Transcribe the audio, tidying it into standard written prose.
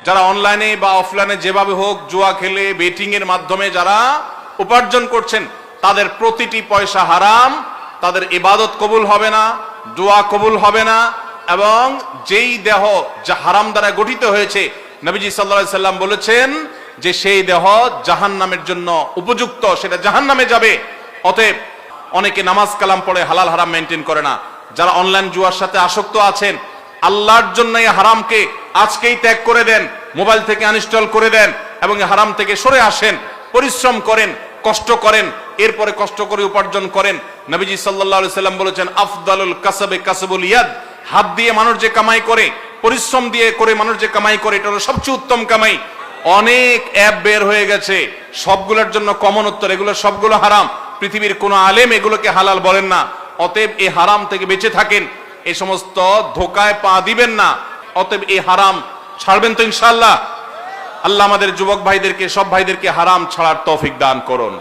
যারা অনলাইনে বা অফলাইনে যেভাবে হোক জুয়া খেলে বেটিং এর মাধ্যমে যারা উপার্জন করছেন, তাদের প্রতিটি পয়সা হারাম, তাদের ইবাদত কবুল হবে না, দোয়া কবুল হবে না। এবং যেই দেহ যা হারাম দ্বারা গঠিত হয়েছে, নবীজি সাল্লাল্লাহু আলাইহি সাল্লাম বলেছেন যে সেই দেহ জাহান্নামের জন্য উপযুক্ত, সেটা জাহান্নামে যাবে। অতএব অনেকে নামাজ কালাম পড়ে হালাল হারাম মেনটেন করে না। যারা অনলাইন জুয়ার সাথে আসক্ত আছেন, আল্লাহর জন্য এই হারামকে আজকেই ত্যাগ করে দেন, মোবাইল থেকে আনইনস্টল করে দেন এবং এই হারাম থেকে সরে আসেন। পরিশ্রম করেন, কষ্ট করেন, এরপরে কষ্ট করে উপার্জন করেন। নবীজি সাল্লাল্লাহু আলাইহি সাল্লাম বলেছেন, আফদালুল কাসবে কাসবুল ইয়াদ। হাত দিয়ে মানুষ যে কামাই করে, পরিশ্রম দিয়ে করে মানুষ যে কামাই করে, এটা হলো সবচেয়ে উত্তম কামাই। অনেক অ্যাপ বের হয়ে গেছে, সবগুলোর জন্য কমন উত্তর, এগুলো সবগুলো হারাম। পৃথিবীর কোন আলেম এগুলোকে হালাল বলেন না। অতএব এই হারাম থেকে বেঁচে থাকেন, এই সমস্ত ধোকায় পা দিবেন না। অতএব এই হারাম ছাড়বেন তো ইনশাআল্লাহ। আল্লাহ আমাদের যুবক ভাইদেরকে, সব ভাইদেরকে হারাম ছাড়ার তৌফিক দান করুন।